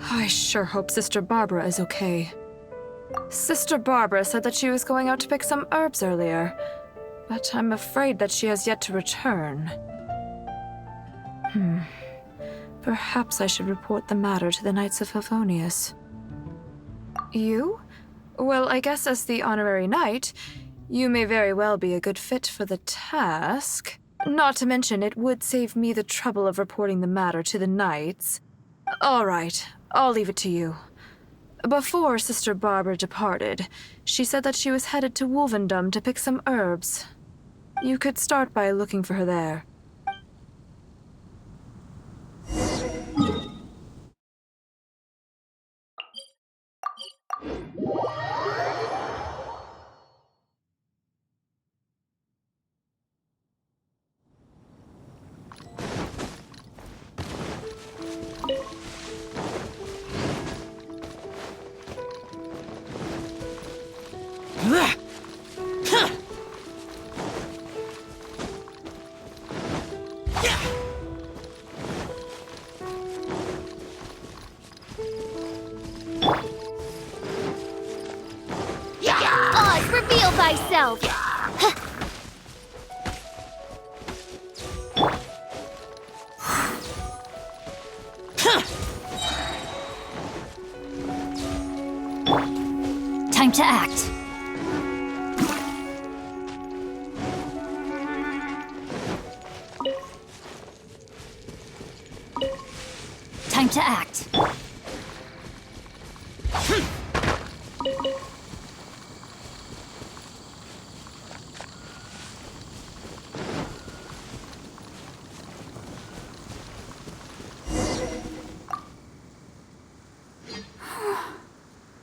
I sure hope Sister Barbara is okay. Sister Barbara said that she was going out to pick some herbs earlier, but I'm afraid that she has yet to return. Perhaps I should report the matter to the Knights of Favonius. You? Well, I guess as the honorary knight, you may very well be a good fit for the task. Not to mention, it would save me the trouble of reporting the matter to the knights. All right, I'll leave it to you. Before Sister Barbara departed, she said that she was headed to Wolvendom to pick some herbs. You could start by looking for her there. Oz, reveal thyself! Time to act. Time to act.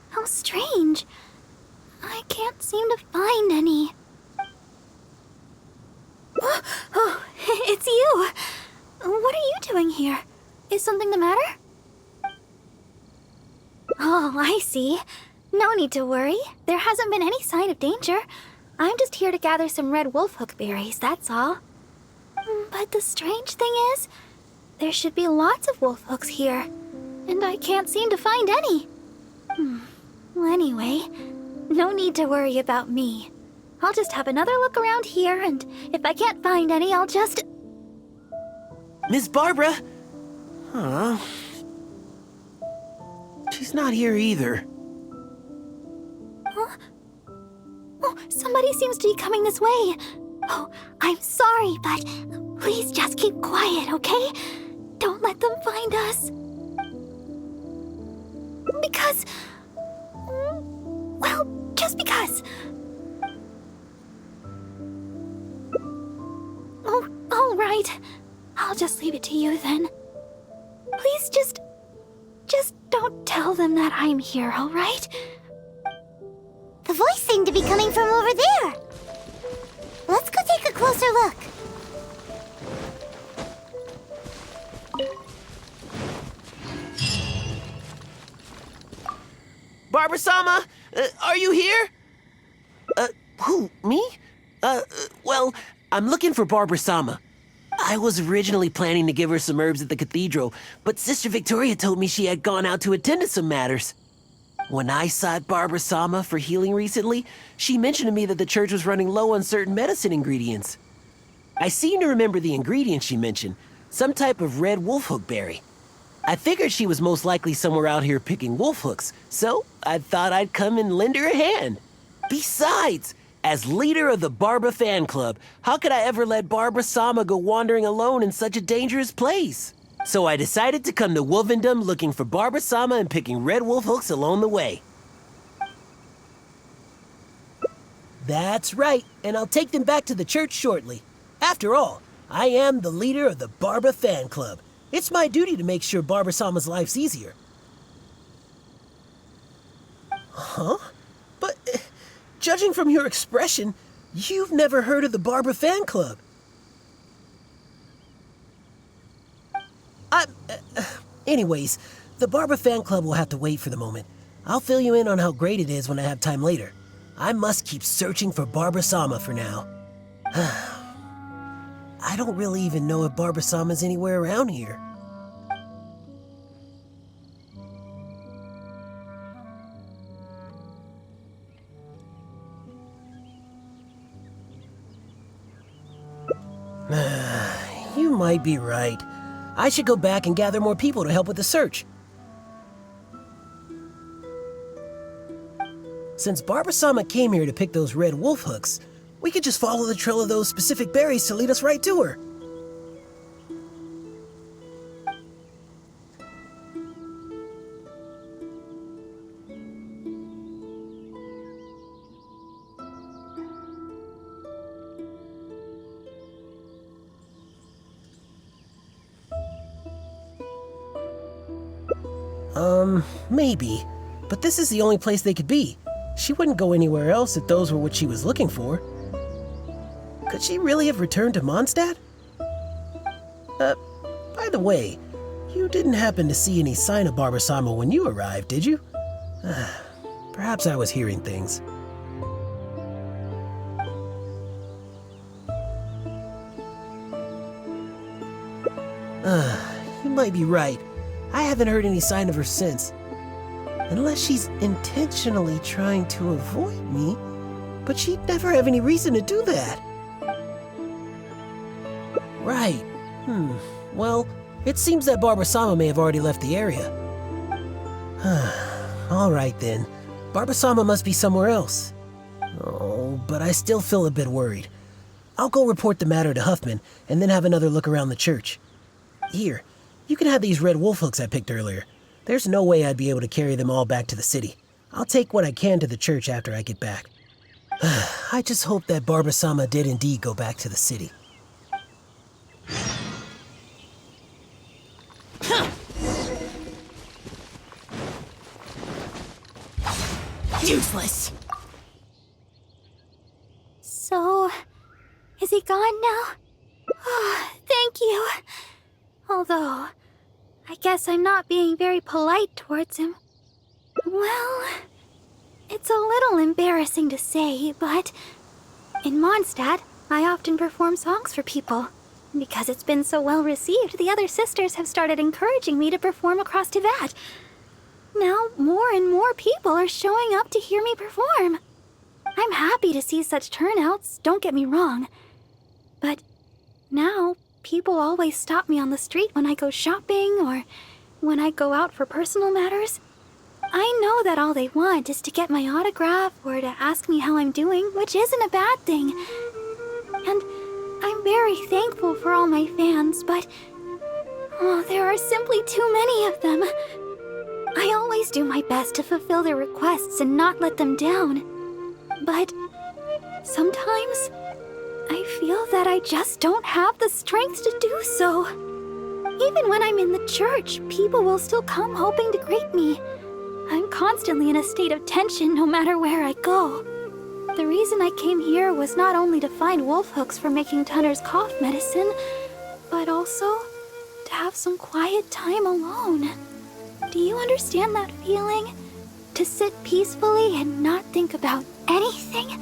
How strange. I can't seem to find any. Oh, it's you. What are you doing here? Is something the matter? Oh, I see. No need to worry. There hasn't been any sign of danger. I'm just here to gather some red wolfhook berries, that's all. But the strange thing is, there should be lots of wolfhooks here, and I can't seem to find any. Well, anyway, no need to worry about me. I'll just have another look around here, and if I can't find any, I'll just... Miss Barbara? Huh? She's not here either. Huh? Oh, somebody seems to be coming this way. Oh, I'm sorry, but please just keep quiet, okay? Don't let them find us. Because... well, just because. Oh, all right. I'll just leave it to you then. Please just don't tell them that I'm here, all right? The voice seemed to be coming from over there. Let's go take a closer look. Barbara-sama, are you here? Who, me? Well, I'm looking for Barbara-sama. I was originally planning to give her some herbs at the cathedral, but Sister Victoria told me she had gone out to attend to some matters. When I sought Barbara-sama for healing recently, she mentioned to me that the church was running low on certain medicine ingredients. I seem to remember the ingredients she mentioned, some type of red wolfhook berry. I figured she was most likely somewhere out here picking wolfhooks, so I thought I'd come and lend her a hand. Besides, as leader of the Barbara fan club, how could I ever let Barbara-sama go wandering alone in such a dangerous place? So I decided to come to Wolvendom looking for Barbara-sama and picking red wolfhooks along the way. That's right, and I'll take them back to the church shortly. After all, I am the leader of the Barbara fan club. It's my duty to make sure Barbara-sama's life's easier. Huh? But, judging from your expression, you've never heard of the Barbara fan club. Anyways, the Barbara fan club will have to wait for the moment. I'll fill you in on how great it is when I have time later. I must keep searching for Barbara-sama for now. I don't really even know if Barbara-sama's anywhere around here. You might be right. I should go back and gather more people to help with the search. Since Barbara-sama came here to pick those red wolf hooks, we could just follow the trail of those specific berries to lead us right to her. Maybe. But this is the only place they could be. She wouldn't go anywhere else if those were what she was looking for. Could she really have returned to Mondstadt? By the way, you didn't happen to see any sign of Barbara-sama when you arrived, did you? Perhaps I was hearing things. You might be right. I haven't heard any sign of her since. Unless she's intentionally trying to avoid me, but she'd never have any reason to do that. Right. Well, it seems that Barbara-sama may have already left the area. All right then. Barbara-sama must be somewhere else. Oh, but I still feel a bit worried. I'll go report the matter to Huffman and then have another look around the church. Here, you can have these red wolf hooks I picked earlier. There's no way I'd be able to carry them all back to the city. I'll take what I can to the church after I get back. I just hope that Barbara-sama did indeed go back to the city. Useless! So, is he gone now? Oh, thank you. Although, I guess I'm not being very polite towards him. Well, it's a little embarrassing to say, but in Mondstadt, I often perform songs for people. Because it's been so well received, the other sisters have started encouraging me to perform across Tivat. Now, more and more people are showing up to hear me perform. I'm happy to see such turnouts, don't get me wrong. But now, people always stop me on the street when I go shopping or when I go out for personal matters. I know that all they want is to get my autograph or to ask me how I'm doing, which isn't a bad thing. And I'm very thankful for all my fans, but there are simply too many of them. I always do my best to fulfill their requests and not let them down. But sometimes I feel that I just don't have the strength to do so. Even when I'm in the church, people will still come hoping to greet me. I'm constantly in a state of tension no matter where I go. The reason I came here was not only to find wolf hooks for making Tunner's cough medicine, but also to have some quiet time alone. Do you understand that feeling? To sit peacefully and not think about anything,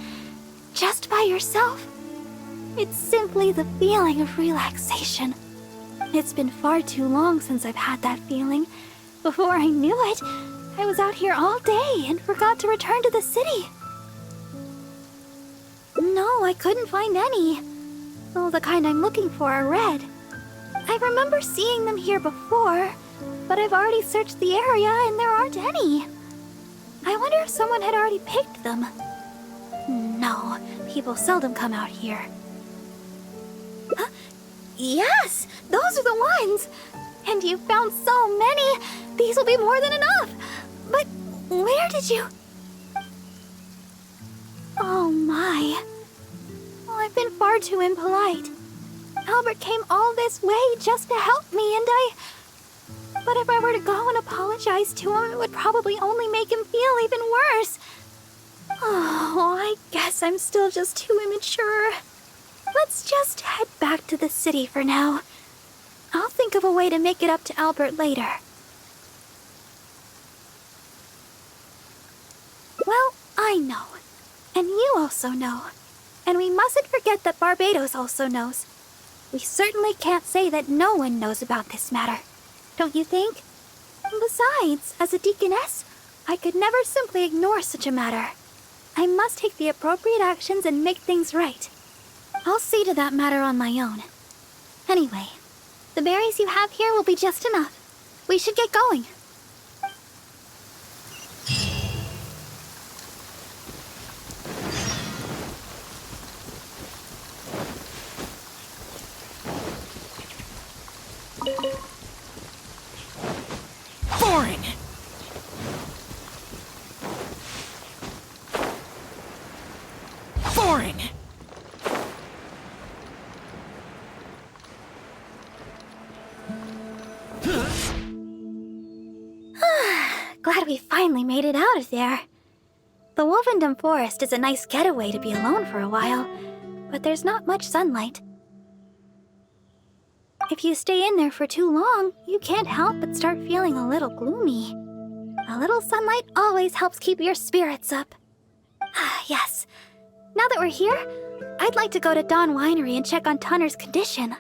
just by yourself? It's simply the feeling of relaxation. It's been far too long since I've had that feeling. Before I knew it, I was out here all day and forgot to return to the city. No, I couldn't find any. Well, the kind I'm looking for are red. I remember seeing them here before, but I've already searched the area and there aren't any. I wonder if someone had already picked them. No, people seldom come out here. Yes, those are the ones! And you found so many! These will be more than enough! But where did you... Oh my. Well, I've been far too impolite. Albert came all this way just to help me, and But if I were to go and apologize to him, it would probably only make him feel even worse. Oh, I guess I'm still just too immature. Let's just head back to the city for now. I'll think of a way to make it up to Albert later. Well, I know. And you also know. And we mustn't forget that Barbados also knows. We certainly can't say that no one knows about this matter. Don't you think? Besides, as a deaconess, I could never simply ignore such a matter. I must take the appropriate actions and make things right. I'll see to that matter on my own. Anyway, the berries you have here will be just enough. We should get going. Boring! Boring! Glad we finally made it out of there. The Wolvendom Forest is a nice getaway to be alone for a while, but there's not much sunlight. If you stay in there for too long, you can't help but start feeling a little gloomy. A little sunlight always helps keep your spirits up. Yes. Now that we're here, I'd like to go to Dawn Winery and check on Tunner's condition.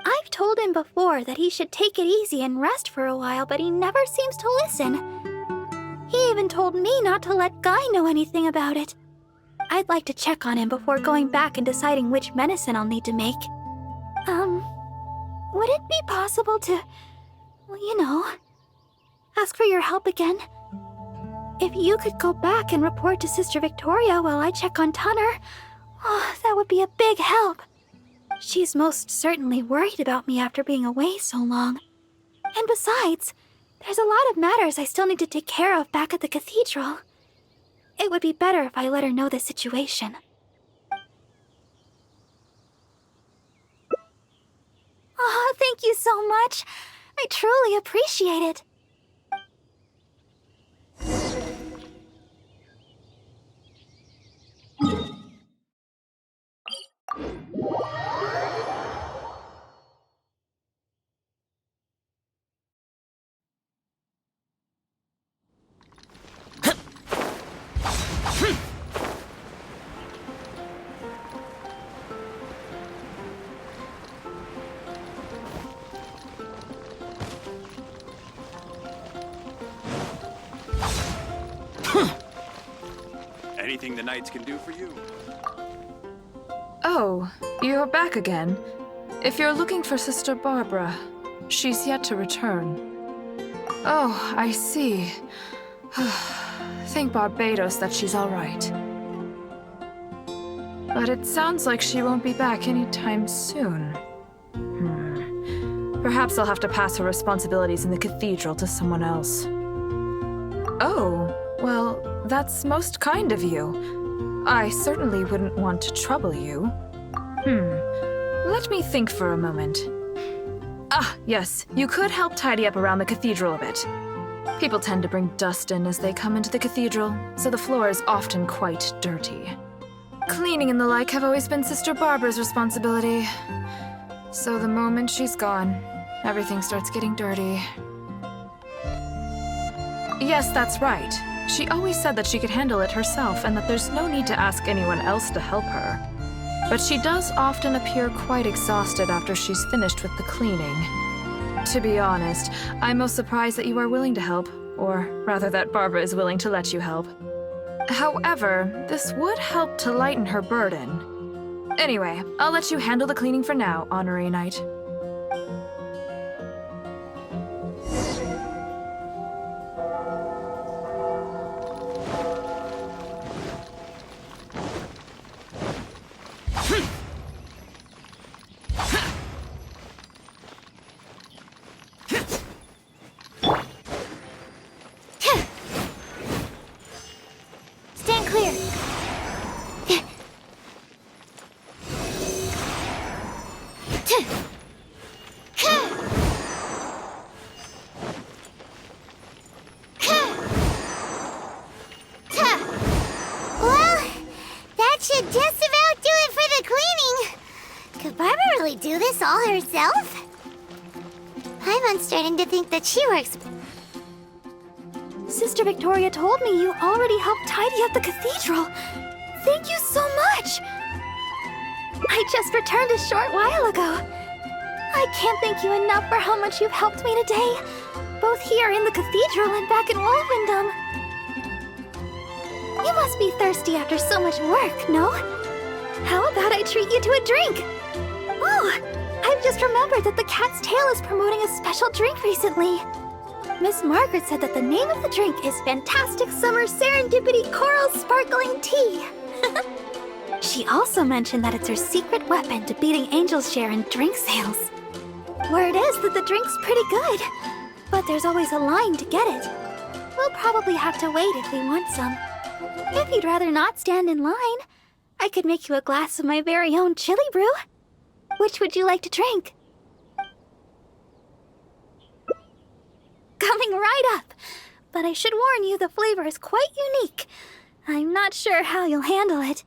I've told him before that he should take it easy and rest for a while, but he never seems to listen. He even told me not to let Guy know anything about it. I'd like to check on him before going back and deciding which medicine I'll need to make. Would it be possible to, ask for your help again? If you could go back and report to Sister Victoria while I check on Tunner, that would be a big help. She's most certainly worried about me after being away so long. And besides, there's a lot of matters I still need to take care of back at the cathedral. It would be better if I let her know the situation. Oh, thank you so much. I truly appreciate it. Anything the Knights can do for you? Oh, you're back again. If you're looking for Sister Barbara, she's yet to return. Oh, I see. Thank Barbados that she's all right. But it sounds like she won't be back anytime soon. Perhaps I'll have to pass her responsibilities in the cathedral to someone else. Oh, well, that's most kind of you. I certainly wouldn't want to trouble you. Let me think for a moment. Ah, yes, you could help tidy up around the cathedral a bit. People tend to bring dust in as they come into the cathedral, so the floor is often quite dirty. Cleaning and the like have always been Sister Barbara's responsibility. So the moment she's gone, everything starts getting dirty. Yes, that's right. She always said that she could handle it herself and that there's no need to ask anyone else to help her. But she does often appear quite exhausted after she's finished with the cleaning. To be honest, I'm most surprised that you are willing to help, or rather that Barbara is willing to let you help. However, this would help to lighten her burden. Anyway, I'll let you handle the cleaning for now, Honorary Knight. Stand clear. Well, that should just about do it for the cleaning. Could Barbara really do this all herself? I'm starting to think that she works. Sister Victoria told me you already helped tidy up the cathedral. Thank you so much. I just returned a short while ago. I can't thank you enough for how much you've helped me today, both here in the cathedral and back in Wolvendom. You must be thirsty after so much work, no? How about I treat you to a drink? Oh, I've just remembered that the Cat's Tail is promoting a special drink recently. Miss Margaret said that the name of the drink is Fantastic Summer Serendipity Coral Sparkling Tea. She also mentioned that it's her secret weapon to beating Angel's share in drink sales. Word is that the drink's pretty good, but there's always a line to get it. We'll probably have to wait if we want some. If you'd rather not stand in line, I could make you a glass of my very own chili brew. Which would you like to drink? Coming right up! But I should warn you, the flavor is quite unique. I'm not sure how you'll handle it.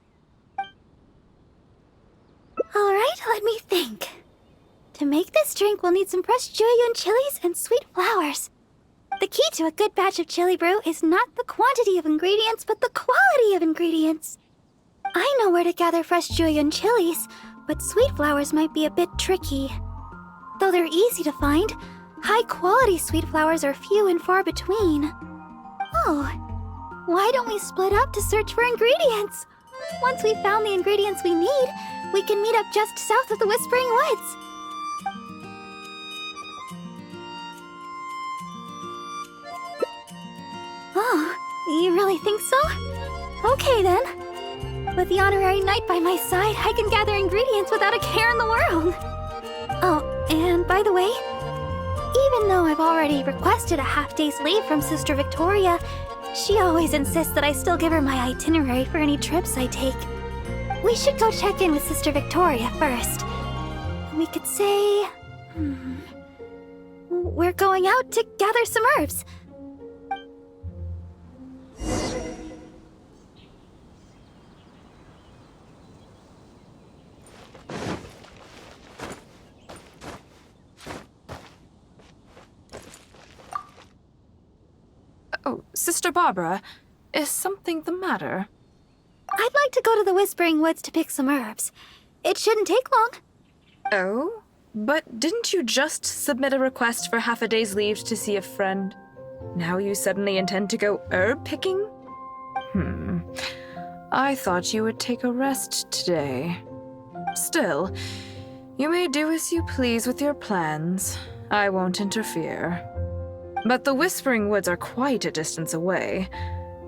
Alright, let me think. To make this drink, we'll need some fresh Jueyun chilies and sweet flowers. The key to a good batch of chili brew is not the quantity of ingredients, but the quality of ingredients. I know where to gather fresh Jueyun chilies, but sweet flowers might be a bit tricky. Though they're easy to find, high-quality sweet flowers are few and far between. Oh, why don't we split up to search for ingredients? Once we've found the ingredients we need, we can meet up just south of the Whispering Woods. Oh, you really think so? Okay then. With the honorary knight by my side, I can gather ingredients without a care in the world. Oh, and by the way, even though I've already requested a half-day's leave from Sister Victoria, she always insists that I still give her my itinerary for any trips I take. We should go check in with Sister Victoria first. We could say... we're going out to gather some herbs. Oh, Sister Barbara, is something the matter? I'd like to go to the Whispering Woods to pick some herbs. It shouldn't take long. Oh? But didn't you just submit a request for half a day's leave to see a friend? Now you suddenly intend to go herb picking? I thought you would take a rest today. Still, you may do as you please with your plans. I won't interfere. But the Whispering Woods are quite a distance away.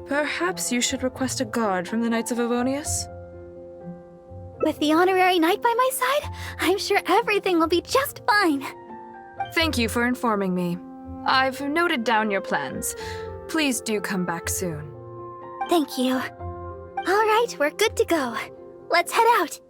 Perhaps you should request a guard from the Knights of Avonius? With the honorary knight by my side, I'm sure everything will be just fine. Thank you for informing me. I've noted down your plans. Please do come back soon. Thank you. All right, we're good to go. Let's head out.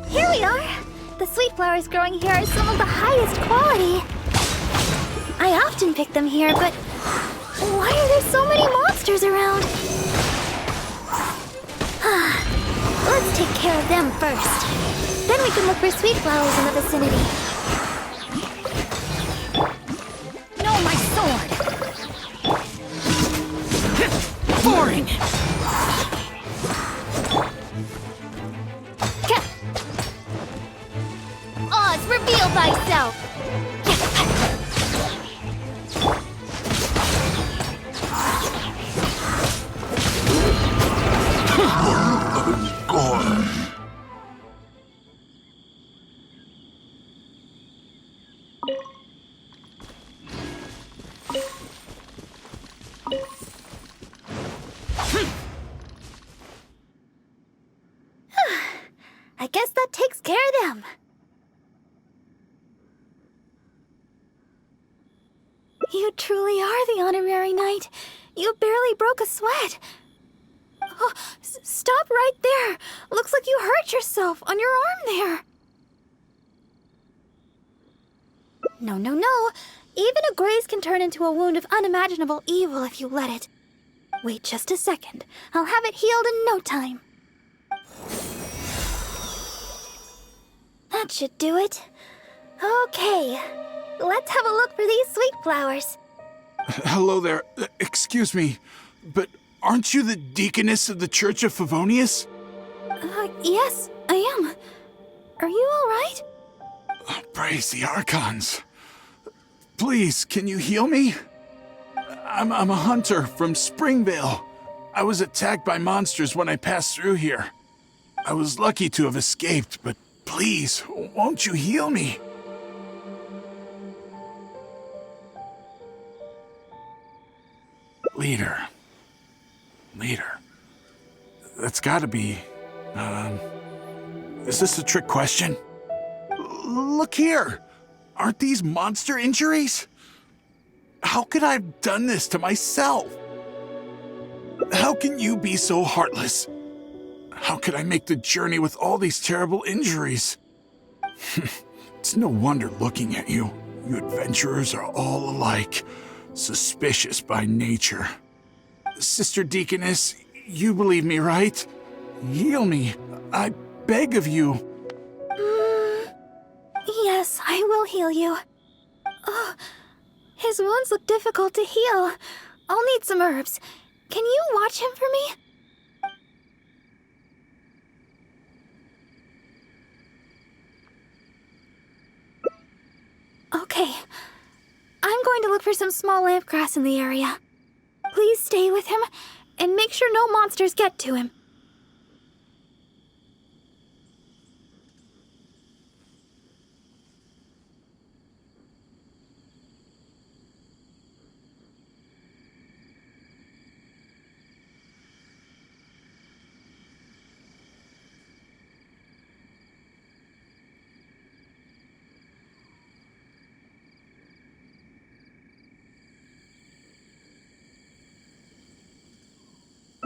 Here we are! The sweet flowers growing here are some of the highest quality. I often pick them here, but why are there so many monsters around? Let's take care of them first. Then we can look for sweet flowers in the vicinity. No, my sword! Boring! Oz, reveal thyself! I guess that takes care of them. You truly are the honorary knight. You barely broke a sweat. Oh, stop right there. Looks like you hurt yourself on your arm there. No, no, no. Even a graze can turn into a wound of unimaginable evil if you let it. Wait just a second. I'll have it healed in no time. That should do it. Okay, let's have a look for these sweet flowers. Hello there. Excuse me, but aren't you the deaconess of the Church of Favonius? Yes, I am. Are you all right? Praise the Archons. Please, can you heal me? I'm a hunter from Springvale. I was attacked by monsters when I passed through here. I was lucky to have escaped, but please, won't you heal me? Leader. That's gotta be... Is this a trick question? Look here! Aren't these monster injuries? How could I have done this to myself? How can you be so heartless? How could I make the journey with all these terrible injuries? It's no wonder looking at you. You adventurers are all alike, suspicious by nature. Sister Deaconess, you believe me, right? Heal me. I beg of you. Yes, I will heal you. Oh, his wounds look difficult to heal. I'll need some herbs. Can you watch him for me? Okay. I'm going to look for some small lamp grass in the area. Please stay with him, and make sure no monsters get to him.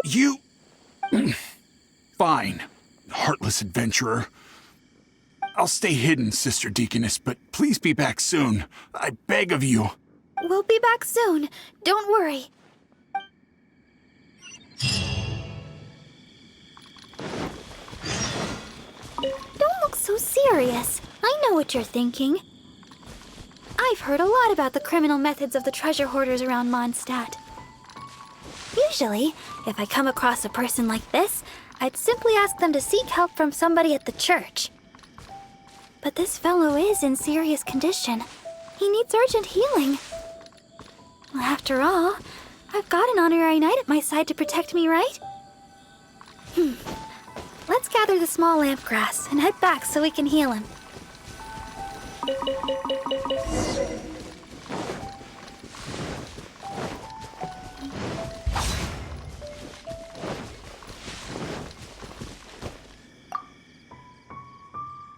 You... Fine, heartless adventurer. I'll stay hidden, Sister Deaconess, but please be back soon. I beg of you. We'll be back soon. Don't worry. Don't look so serious. I know what you're thinking. I've heard a lot about the criminal methods of the treasure hoarders around Mondstadt. Usually, if I come across a person like this, I'd simply ask them to seek help from somebody at the church. But this fellow is in serious condition. He needs urgent healing. After all, I've got an honorary knight at my side to protect me, right? Let's gather the small lamp grass and head back so we can heal him.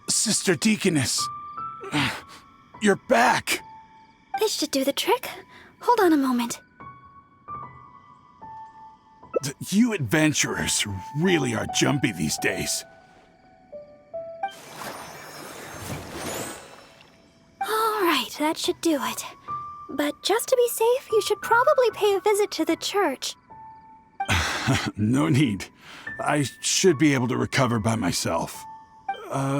Sister Deaconess, you're back. This should do the trick. Hold on a moment. You adventurers really are jumpy these days. All right, that should do it. But just to be safe, you should probably pay a visit to the church. No need. I should be able to recover by myself.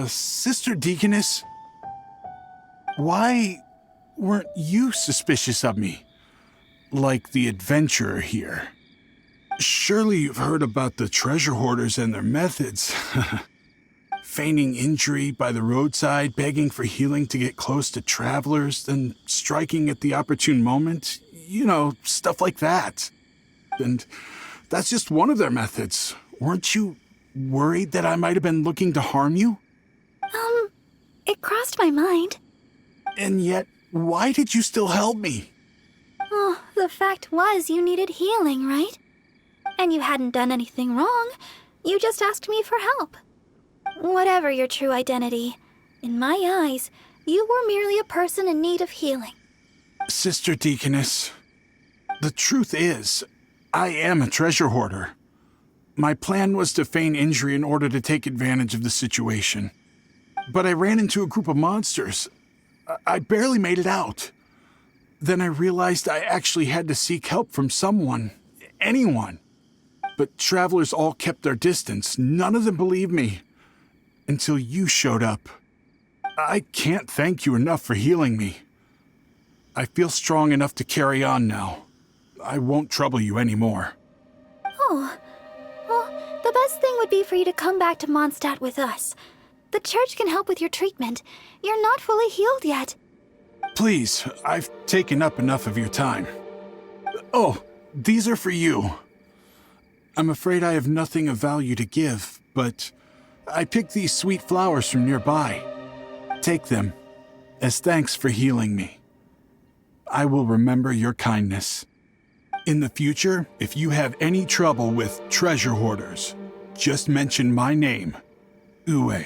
Sister Deaconess, why weren't you suspicious of me? Like the adventurer here. Surely you've heard about the treasure hoarders and their methods. Feigning injury by the roadside, begging for healing to get close to travelers, then striking at the opportune moment. You know, stuff like that. And that's just one of their methods. Weren't you worried that I might have been looking to harm you? It crossed my mind. And yet, why did you still help me? Oh, the fact was you needed healing, right? And you hadn't done anything wrong. You just asked me for help. Whatever your true identity, in my eyes, you were merely a person in need of healing. Sister Deaconess, the truth is, I am a treasure hoarder. My plan was to feign injury in order to take advantage of the situation. But I ran into a group of monsters. I barely made it out. Then I realized I actually had to seek help from someone, anyone. But travelers all kept their distance. None of them believed me. Until you showed up. I can't thank you enough for healing me. I feel strong enough to carry on now. I won't trouble you anymore. Oh, well, the best thing would be for you to come back to Mondstadt with us. The church can help with your treatment. You're not fully healed yet. Please, I've taken up enough of your time. Oh, these are for you. I'm afraid I have nothing of value to give, but I picked these sweet flowers from nearby. Take them, as thanks for healing me. I will remember your kindness. In the future, if you have any trouble with treasure hoarders, just mention my name, Ue.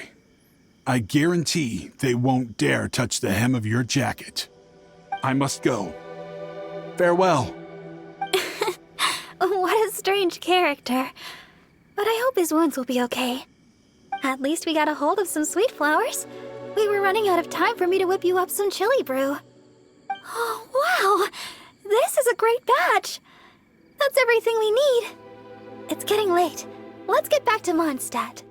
I guarantee they won't dare touch the hem of your jacket. I must go. Farewell. What a strange character. But I hope his wounds will be okay. At least we got a hold of some sweet flowers. We were running out of time for me to whip you up some chili brew. Oh, wow! This is a great batch! That's everything we need. It's getting late. Let's get back to Mondstadt.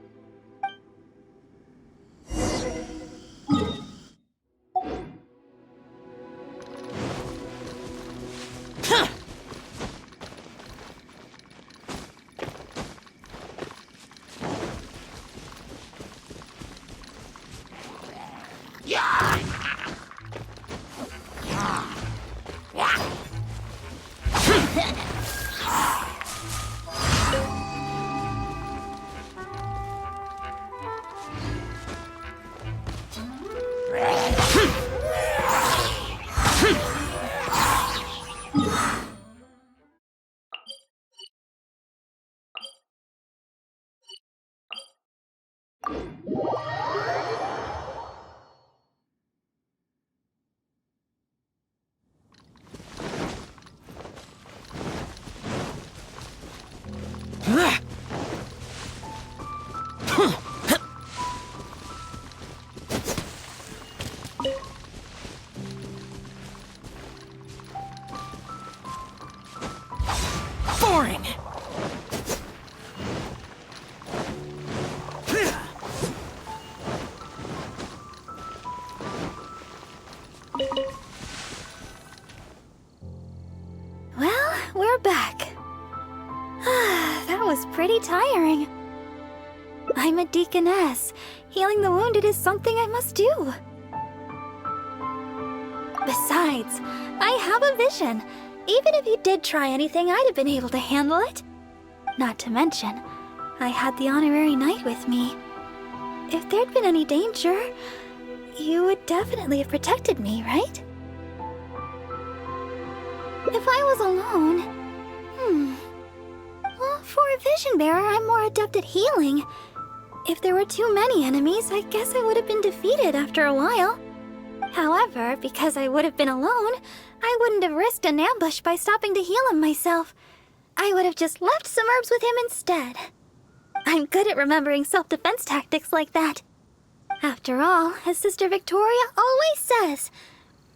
Boring! Well, we're back. That was pretty tiring. I'm a deaconess. Healing the wounded is something I must do. Besides, I have a vision. Even if you did try anything, I'd have been able to handle it. Not to mention, I had the honorary knight with me. If there'd been any danger, you would definitely have protected me, right? If I was alone... Well, for a vision bearer, I'm more adept at healing. If there were too many enemies, I guess I would have been defeated after a while. However, because I would have been alone, I wouldn't have risked an ambush by stopping to heal him myself. I would have just left some herbs with him instead. I'm good at remembering self-defense tactics like that. After all, as Sister Victoria always says,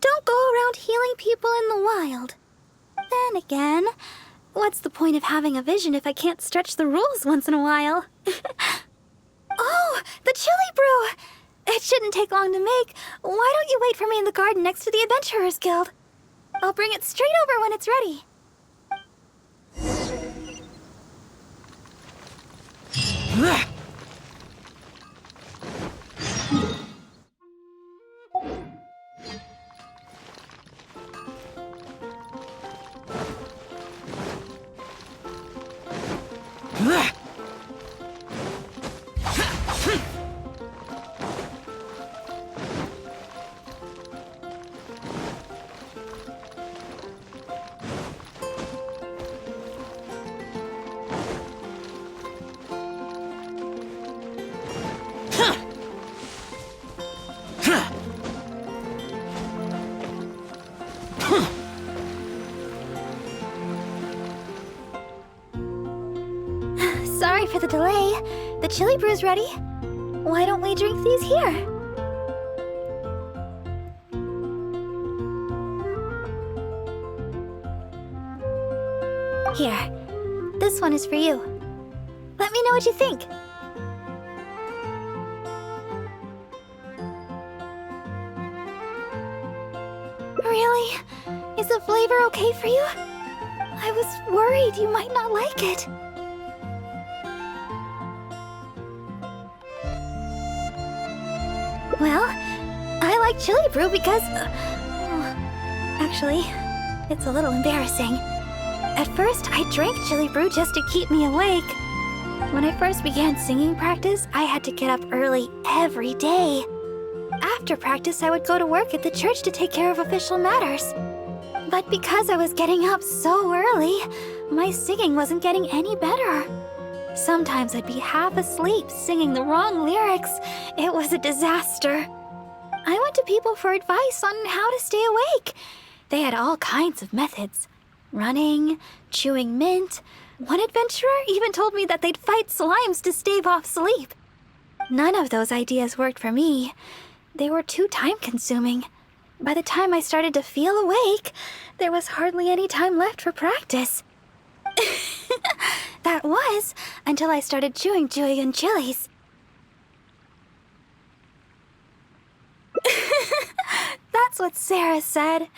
don't go around healing people in the wild. Then again, what's the point of having a vision if I can't stretch the rules once in a while? Oh, the chili brew! It shouldn't take long to make. Why don't you wait for me in the garden next to the Adventurers Guild? I'll bring it straight over when it's ready. for the delay. The chili brew's ready. Why don't we drink these here? Here. This one is for you. Let me know what you think. Really? Is the flavor okay for you? I was worried you might not like it. Well, I like chili brew because... actually, it's a little embarrassing. At first, I drank chili brew just to keep me awake. When I first began singing practice, I had to get up early every day. After practice, I would go to work at the church to take care of official matters. But because I was getting up so early, my singing wasn't getting any better. Sometimes I'd be half asleep singing the wrong lyrics. It was a disaster. I went to people for advice on how to stay awake. They had all kinds of methods. Running, chewing mint. One adventurer even told me that they'd fight slimes to stave off sleep. None of those ideas worked for me. They were too time-consuming. By the time I started to feel awake, there was hardly any time left for practice. That was until I started chewing Julian chilies. That's what Sarah said.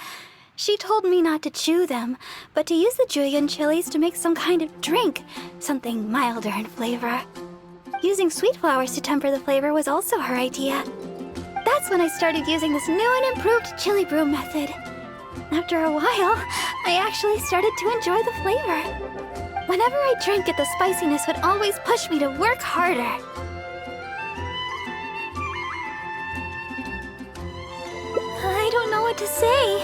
She told me not to chew them, but to use the Julian chilies to make some kind of drink, something milder in flavor. Using sweet flowers to temper the flavor was also her idea. That's when I started using this new and improved chili brew method. After a while, I actually started to enjoy the flavor. Whenever I drank it, the spiciness would always push me to work harder. I don't know what to say.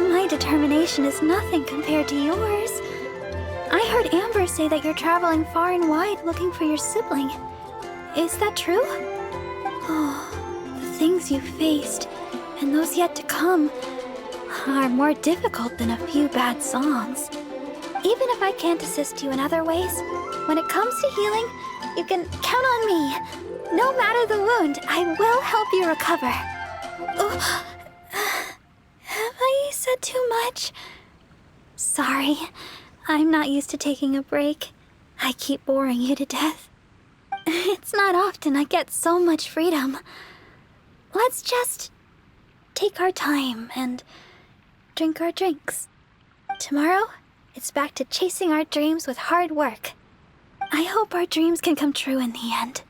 My determination is nothing compared to yours. I heard Amber say that you're traveling far and wide looking for your sibling. Is that true? Oh, the things you've faced, and those yet to come, are more difficult than a few bad songs. Even if I can't assist you in other ways, when it comes to healing, you can count on me. No matter the wound, I will help you recover. Oh, have I said too much? Sorry, I'm not used to taking a break. I keep boring you to death. It's not often I get so much freedom. Let's just take our time and drink our drinks. Tomorrow, it's back to chasing our dreams with hard work. I hope our dreams can come true in the end.